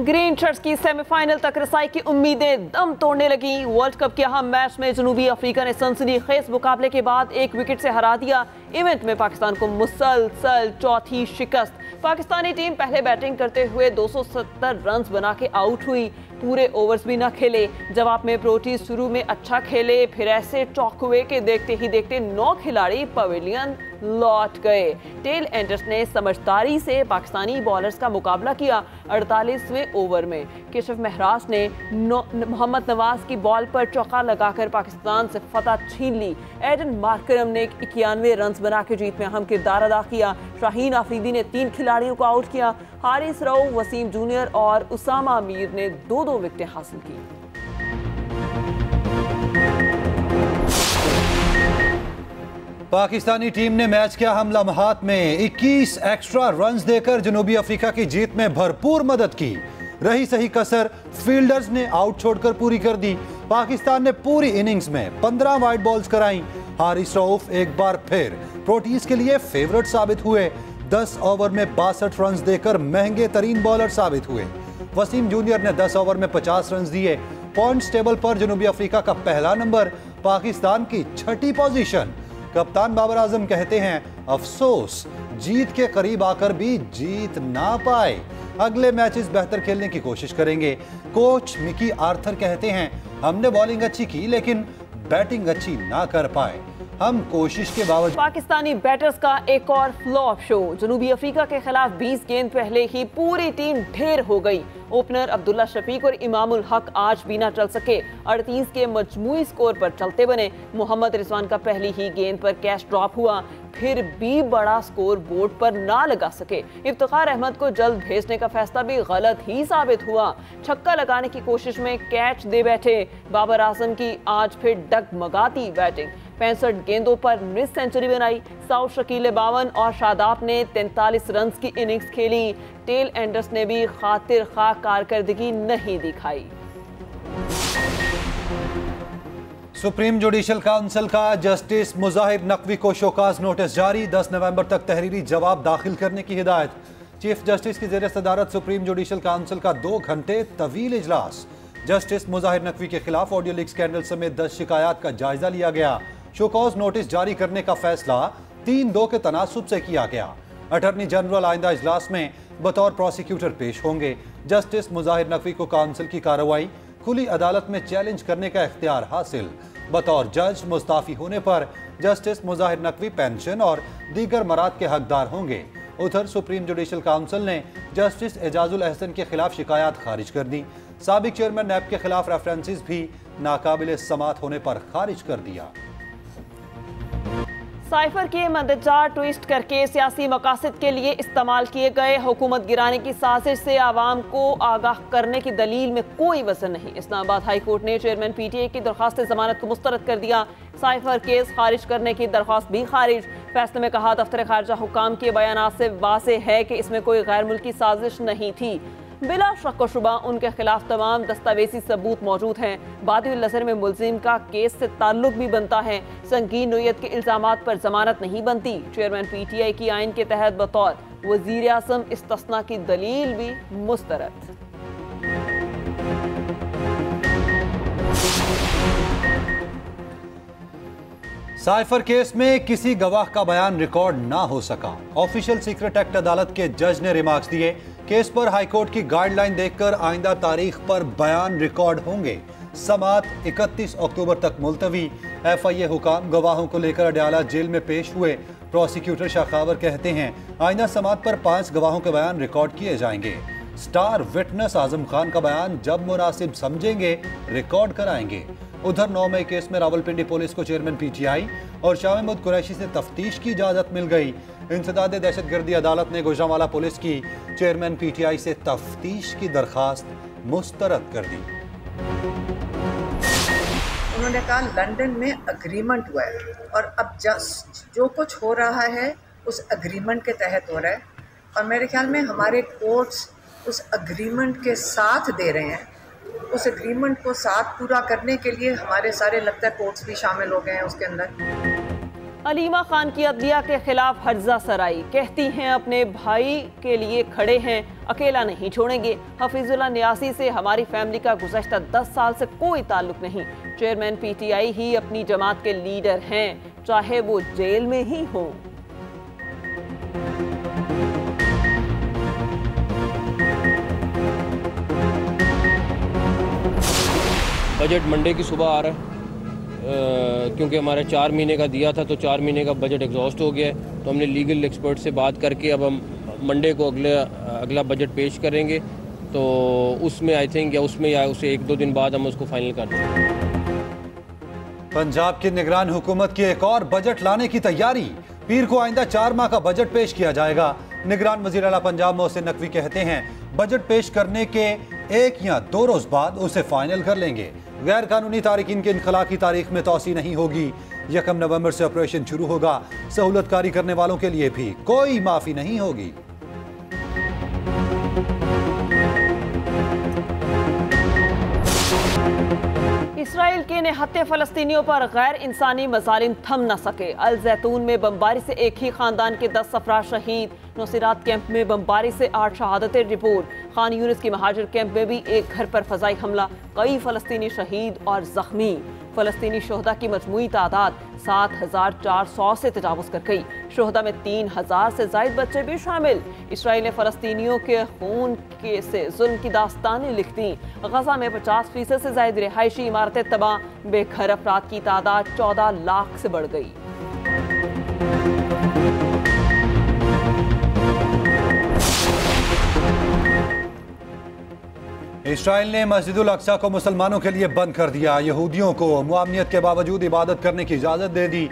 Green shirts की semifinal तक रसाई की उम्मीदें दम तोड़ने लगी। वर्ल्ड कप के अहम मैच में जनूबी अफ्रीका ने सनसनीखेज मुकाबले के बाद 1 विकेट से हरा दिया। इवेंट में पाकिस्तान को मुसलसल चौथी शिकस्त। पाकिस्तानी टीम पहले बैटिंग करते हुए 270 रन बना के आउट हुई। पूरे ओवर्स भी न खेले। जवाब में प्रोटीज शुरू में अच्छा खेले, फिर ऐसे चौक हुए कि देखते ही देखते 9 खिलाड़ी पवेलियन लौट गए। टेल एंडर्स ने समझदारी से पाकिस्तानी बॉलर्स का मुकाबला किया। 48वें ओवर में केशव महराज ने मोहम्मद नवाज की बॉल पर चौका लगाकर पाकिस्तान से फतह छीन ली। एडन मार्करम ने 91 रन बना के जीत में अहम किरदार अदा किया। शाहीन आफरीदी ने 3 खिलाड़ियों को आउट किया। हारिस रऊफ, वसीम जूनियर और उसामा मीर ने 2-2 विकेटें हासिल की। पाकिस्तानी टीम ने मैच के अहम लम्हात में 21 एक्स्ट्रा रन्स देकर जनूबी अफ्रीका की जीत में भरपूर मदद की। रही सही कसर फील्डर्स ने आउट छोड़कर पूरी कर दी। पाकिस्तान ने पूरी इनिंग्स में 15 वाइड बॉल्स कराई। हारिस रऊफ एक बार फिर प्रोटीज के लिए फेवरेट साबित हुए। 10 ओवर में 62 रन देकर महंगे तरीन बॉलर साबित हुए। वसीम जूनियर ने 10 ओवर में 50 रन दिए। पॉइंट्स टेबल पर जनूबी अफ्रीका का पहला नंबर, पाकिस्तान की 6ठी पोजीशन। कप्तान बाबर आजम कहते हैं अफसोस जीत के करीब आकर भी जीत ना पाए। अगले मैचेस बेहतर खेलने की कोशिश करेंगे। कोच मिकी आर्थर कहते हैं हमने बॉलिंग अच्छी की लेकिन बैटिंग अच्छी ना कर पाए। हम कोशिश के बावजूद। पाकिस्तानी बैटर्स का एक और फ्लॉप शो। जनूबी अफ्रीका के खिलाफ 20 गेंद पहले ही पूरी टीम ढेर हो गई। ओपनर अब्दुल्ला शफीक और इमामुल हक आज भी ना चल सके। 38 के मजमूई स्कोर पर चलते बने। मोहम्मद रिजवान का पहली ही गेंद पर कैच ड्रॉप हुआ, फिर भी बड़ा स्कोर बोर्ड पर ना लगा सके। इफ्तिखार अहमद को जल्द भेजने का फैसला भी गलत ही साबित हुआ। छक्का लगाने की कोशिश में कैच दे बैठे। बाबर आजम की आज फिर डगमगाती बैटिंग। 65 गेंदों पर मिस सेंचुरी बनाई। साउथ शकील 52 और शादाब ने 43 रन की इनिंग्स खेली। टेल एंडर्स ने भी खातिर खा कारकर्दगी नहीं दिखाई। सुप्रीम जुडिशल काउंसिल का जस्टिस मुजाहिर नकवी को शोकाज नोटिस जारी। 10 नवंबर तक तहरीरी जवाब दाखिल करने की हिदायत। चीफ जस्टिस की ज़ेर सदारत सुप्रीम जुडिशल काउंसिल का 2 घंटे तवील इजलास। जस्टिस मुजाहिर नकवी के खिलाफ ऑडियो लीक स्कैंडल समेत 10 शिकायत का जायजा लिया गया। शोकॉज नोटिस जारी करने का फैसला 3-2 के तनासुब से किया गया। अटॉर्नी जनरल आइंदा इजलास में बतौर प्रोसिक्यूटर पेश होंगे। जस्टिस मुजाहिर नकवी को काउंसिल की कार्रवाई खुली अदालत में चैलेंज करने का इख्तियार हासिल। बतौर जज मुस्ताफी होने पर जस्टिस मुजाहिर नकवी पेंशन और दीगर मराद के हकदार होंगे। उधर सुप्रीम जुडिशल काउंसिल ने जस्टिस एजाजुल अहसन के खिलाफ शिकायत खारिज कर दी। साबिक चेयरमैन नैब के खिलाफ रेफरेंसेस भी नाकाबिल समात होने पर खारिज कर दिया। साइफर के मंदजार ट्विस्ट करके सियासी मकासद के लिए इस्तेमाल किए गए हुकूमत गिराने की साजिश से आवाम को आगाह करने की दलील में कोई वजन नहीं। इस्लामाबाद हाई कोर्ट ने चेयरमैन पीटीआई की दरख्वास्त जमानत को मुस्तरद कर दिया। साइफर केस खारिज करने की दरख्वास्त भी खारिज। फैसले में कहा दफ्तर खारजा हुकाम के बयानात से वाज़ेह है कि इसमें कोई गैर मुल्की साजिश नहीं थी। बिला शक व शुबा उनके खिलाफ तमाम दस्तावेजी सबूत मौजूद हैं। बादिल नजर में मुलजिम का केस से ताल्लुक भी बनता है। संगीन नोयत के इल्जामात पर जमानत नहीं बनती। चेयरमैन पीटीआई की आइन के तहत बतौर वजीर आज़म इस्तिस्ना की दलील भी मुस्तरद। साइफर केस में किसी गवाह का बयान रिकॉर्ड ना हो सका। ऑफिशियल सीक्रेट एक्ट अदालत के जज ने रिमार्क्स दिए। केस पर हाईकोर्ट की गाइडलाइन देखकर आइंदा तारीख पर बयान रिकॉर्ड होंगे। समात 31 अक्टूबर तक मुलतवी। FIA हुकाम गवाहों को लेकर अडयाला जेल में पेश हुए। प्रोसिक्यूटर शाखावर कहते हैं आइंदा समात पर 5 गवाहों के बयान रिकॉर्ड किए जाएंगे। स्टार विटनेस आजम खान का बयान जब मुनासिब समझेंगे रिकॉर्ड कराएंगे। उधर 9 मई केस में रावलपिंडी पुलिस को चेयरमैन पीटीआई और शाह महमूद कुरैशी से तफ्तीश की इजाजत मिल गई। इंसदाद दहशतगर्दी अदालत ने गुजरांवाला पुलिस की चेयरमैन पीटीआई से तफ्तीश की दरखास्त मुस्तरद कर दी। उन्होंने कहा लंदन में अग्रीमेंट हुआ है और अब जो कुछ हो रहा है उस अग्रीमेंट के तहत हो रहा है और मेरे ख्याल में हमारे कोर्ट्स उस अग्रीमेंट के साथ दे रहे हैं। उस एग्रीमेंट को साथ पूरा करने के लिए हमारे सारे लगता है कोर्ट्स भी शामिल हो गए हैं उसके अंदर। अलीमा खान की अदलिया के खिलाफ हर्जा सराई, कहती हैं अपने भाई के लिए खड़े हैं, अकेला नहीं छोड़ेंगे। हफीजुल्लाह नियासी से हमारी फैमिली का गुज़श्ता 10 साल से कोई ताल्लुक नहीं। चेयरमैन पीटीआई ही अपनी जमात के लीडर हैं, चाहे वो जेल में ही हो। बजट मंडे की सुबह आ रहा है, क्योंकि हमारा 4 महीने का दिया था, तो 4 महीने का बजट एग्जॉस्ट हो गया है। तो हमने लीगल एक्सपर्ट से बात करके अब हम मंडे को अगला बजट पेश करेंगे। तो उसमें आई थिंक या उसे 1-2 दिन बाद हम उसको फाइनल कर देंगे। पंजाब की निगरान हुकूमत की एक और बजट लाने की तैयारी। पीर को आइंदा 4 माह का बजट पेश किया जाएगा। निगरान वज़ीर आला पंजाब मोहसिन नकवी कहते हैं बजट पेश करने के 1 या 2 रोज बाद उसे फाइनल कर लेंगे। गैर कानूनी तारिकीन के इनखला की तारीख में तोसी नहीं होगी। 1 नवंबर से ऑपरेशन शुरू होगा। सहूलतकारी करने वालों के लिए भी कोई माफी नहीं होगी। इसराइल के निहत्ते फलस्तीनियों पर गैर इंसानी मजालिम थम न सके। अल जैतून में बमबारी से एक ही खानदान के 10 अफराद शहीद। नुसीरात कैंप में बमबारी से 8 शहादतें रिपोर्ट। खान यूनिस की महाजिर कैंप में भी एक घर पर फजाई हमला, कई फलस्तीनी शहीद और जख्मी। फलस्तीनी शोहदा की मजमूई तादाद 7,400 से तजावुज कर गई। शोहदा में 3,000 से जायद बच्चे भी शामिल। इसराइल ने फलस्तीनियों के खून से जुल्म की दास्तानें लिख दी। गजा में 50% से जायद रिहायशी इमारतें तबाह, बेघर अफराद की तादाद 14 लाख से बढ़ गई। इसराइल ने मस्जिदुल अक्सा को मुसलमानों के लिए बंद कर दिया। यहूदियों को मुआमनियत के बावजूद इबादत करने की इजाज़त दे दी।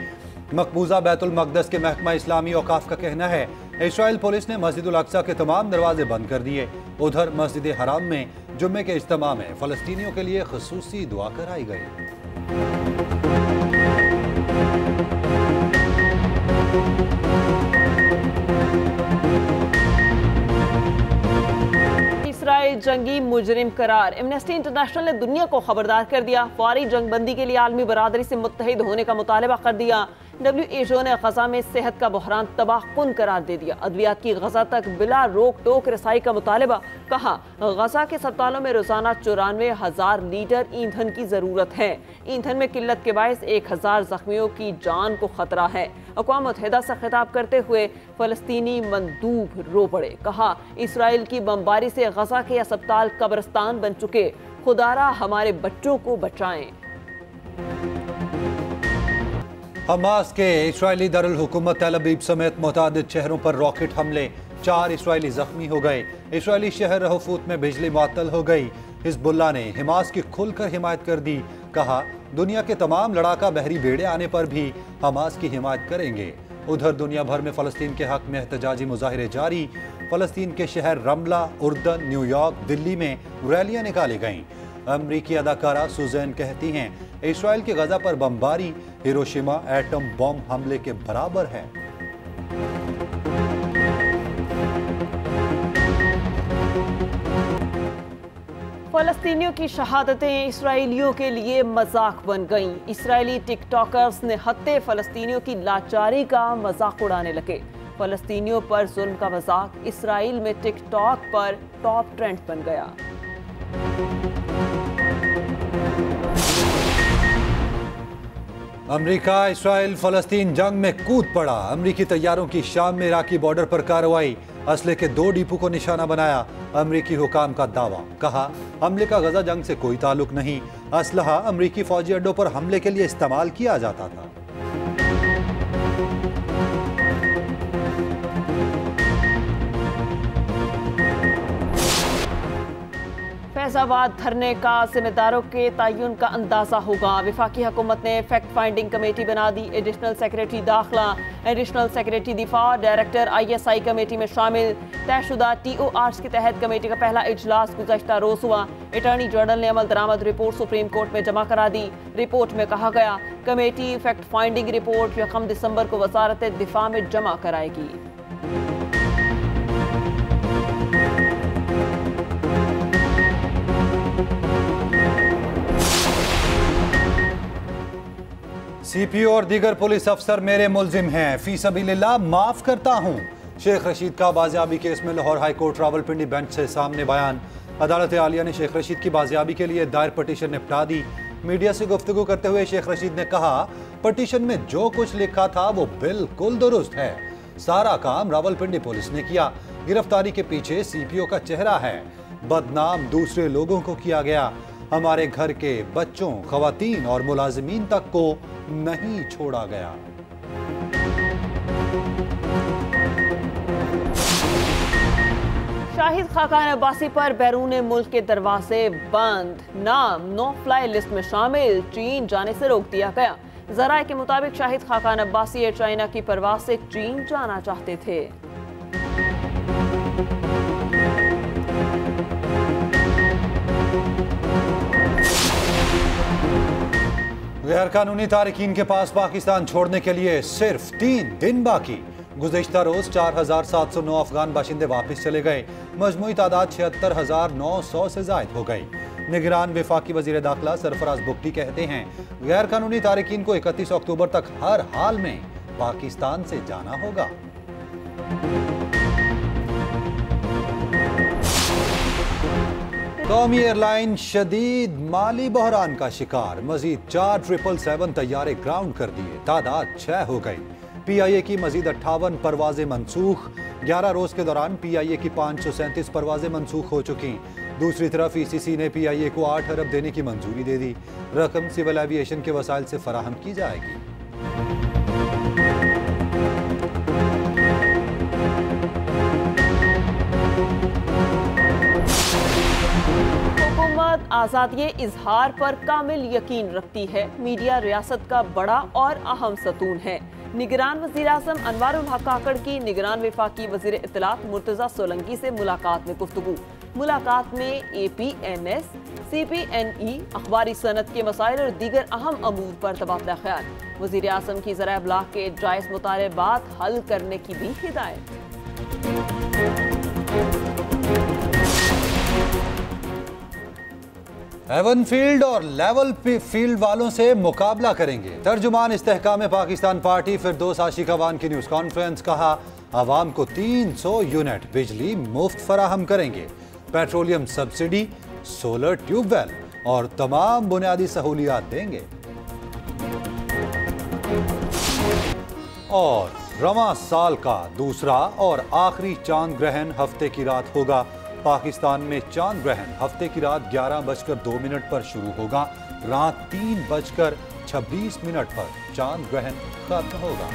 मकबूजा बैतुल मक़दस के महकमा इस्लामी औकाफ का कहना है इसराइल पुलिस ने मस्जिदुल अक्सा के तमाम दरवाजे बंद कर दिए। उधर मस्जिद हराम में जुम्मे के इज्तिमा में फ़लस्तीनियों के लिए ख़ुसूसी दुआ कराई गई। इसराइल जंगी मुजरिम करार। एमनेस्टी इंटरनेशनल ने दुनिया को खबरदार कर दिया। फौरी जंगबंदी के लिए आलमी बरादरी से मुत्तहिद होने का मुतालबा कर दिया। WHO ने गजा में सेहत का बहरान तबाहकुन करार दे दिया। अद्वियात की गजा तक बिला रोक टोक रसाई का मुतालबा। कहा गजा के अस्पतालों में रोजाना 94,000 लीटर ईंधन की जरूरत है। ईंधन में किल्लत के बायस 1,000 जख्मियों की जान को खतरा है। अक़वाम मुत्तहिदा से खिताब करते हुए फलस्तीनी मंदूब रो पड़े। कहा इसराइल की बमबारी से गजा के अस्पताल कब्रिस्तान बन चुके। खुदारा हमारे बच्चों को बचाएं। हमास के इस्राइली दारुल हुकूमत तेल अवीव समेत मुतादिद शहरों पर रॉकेट हमले, 4 इसराइली जख्मी हो गए। इसराइली शहर रहफूत में बिजली मुअत्तल हो गई। हिजबुल्लाह ने हमास की खुलकर हिमायत कर दी। कहा दुनिया के तमाम लड़ाका बहरी बेड़े आने पर भी हमास की हिमायत करेंगे। उधर दुनिया भर में फ़लस्तीन के हक में एहतजाजी मुजाहिरे जारी। फ़लस्तीन के शहर रमला, उर्दन, न्यूयॉर्क, दिल्ली में रैलियां निकाली गईं। अमरीकी अदाकारा सुजैन कहती हैं इसराइल की गजा पर बमबारी हिरोशिमा एटम बम हमले के बराबर है। फलस्तीनियों की शहादतें इसराइलियों के लिए मजाक बन गईं। इसराइली टिकटॉकर्स ने हत्ते फलस्तीनियों की लाचारी का मजाक उड़ाने लगे। फलस्तीनियों पर जुल्म का मजाक इसराइल में टिकटॉक पर टॉप ट्रेंड बन गया। अमेरिका इसराइल फ़लस्तीन जंग में कूद पड़ा। अमेरिकी तैयारों की शाम में इराकी बॉर्डर पर कार्रवाई। असले के 2 डिपो को निशाना बनाया। अमेरिकी हुकाम का दावा। कहा हमले का गजा जंग से कोई ताल्लुक नहीं। असलहा अमेरिकी फौजी अड्डों पर हमले के लिए इस्तेमाल किया जाता था। फैजाबाद धरने का जिम्मेदारों के तयन का अंदाजा होगा। वफाकी हुकूमत ने फैक्ट फाइंडिंग कमेटी बना दी। एडिशनल सेक्रेटरी दाखिला, एडिशनल सेक्रेटरी दिफा, डायरेक्टर ISI कमेटी में शामिल। तयशुदा TORs के तहत कमेटी का पहला इजलास गुज़श्ता रोज हुआ। अटॉर्नी जनरल ने अमल दरामद रिपोर्ट सुप्रीम कोर्ट में जमा करा दी। रिपोर्ट में कहा गया कमेटी फैक्ट फाइंडिंग रिपोर्ट 1 दिसंबर को वजारत दिफा में जमा कराएगी। सीपीओ और दीगर पुलिस अफसर मेरे मुल्जिम हैं, फी सबीलिल्लाह माफ करता हूं। शेख रशीद का बाजियाबी केस में Lahore high court Rawalpindi bench से सामने बयान। अदालत आलिया ने शेख रशीद की बाजियाबी के लिए दायर पटिशन निपटा दी। मीडिया से गुफ्तगू करते हुए शेख रशीद ने कहा, पटिशन में जो कुछ लिखा था वो बिल्कुल दुरुस्त है। सारा काम रावलपिंडी पुलिस ने किया। गिरफ्तारी के पीछे सीपीओ का चेहरा है। बदनाम दूसरे लोगों को किया गया। हमारे घर के बच्चों, खवातीन और मुलाजिमीन तक को नहीं छोड़ा गया। शाहिद खाकान अब्बासी पर बैरून मुल्क के दरवाजे बंद। नाम नो फ्लाई लिस्ट में शामिल। चीन जाने से रोक दिया गया। जराये के मुताबिक शाहिद खाकान अब्बासी एयर चाइना की परवाज से चीन जाना चाहते थे। गैर कानूनी तारिकीन के पास पाकिस्तान छोड़ने के लिए सिर्फ 3 दिन बाकी। गुज़िश्ता रोज 4709 अफगान बाशिंदे वापस चले गए। मजमूई तादाद 76,900 से जायद हो गई। निगरान वफाकी वजीर दाखिला सरफराज बुगटी कहते हैं, गैर कानूनी तारिकीन को 31 अक्टूबर तक हर हाल में पाकिस्तान से जाना होगा। कौमी एयरलाइन शदीद माली बहरान का शिकार। मजीद 4 777 तैयारे ग्राउंड कर दिए। तादाद 6 हो गई। PIA की मजीद 58 परवाजें मनसूख। 11 रोज के दौरान PIA की 537 परवाजें मनसूख हो चुकी। दूसरी तरफ ECC ने PIA को 8 अरब देने की मंजूरी दे दी। रकम सिविल एविएशन के वसाइल से फराहम की जाएगी। हुकूमत आज़ादी इजहार पर कामिल यकीन रखती है। मीडिया रियासत का बड़ा और अहम सतून है। निगरान वज़ीर आज़म अनवारुल हक काकड़ की निगरान वफाकी वज़ीर इत्तलात मुर्तज़ा सोलंकी से मुलाकात में गुफ्तगू। मुलाकात में APNS, CPNE, अखबारी सनत के मसाइल और दीगर अहम अमूर पर तबादला ख्याल। वज़ीर आज़म की ज़राए अबलाग के जायज़ मुतालबात हल करने की भी हिदायत। एवन फील्ड और लेवल फील्ड वालों से मुकाबला करेंगे। तर्जुमान इस्तेहकाम पाकिस्तान पार्टी फिरदौस आशिक अवान की न्यूज़ कॉन्फ्रेंस। कहा, आवाम को 300 यूनिट बिजली मुफ्त फराहम करेंगे। पेट्रोलियम सब्सिडी, सोलर ट्यूबवेल और तमाम बुनियादी सहूलियात देंगे। और रवां साल का दूसरा और आखिरी चांद ग्रहण हफ्ते की रात होगा। पाकिस्तान में चांद ग्रहण हफ्ते की रात 11:02 पर शुरू होगा। रात 3:26 पर चांद ग्रहण खत्म होगा।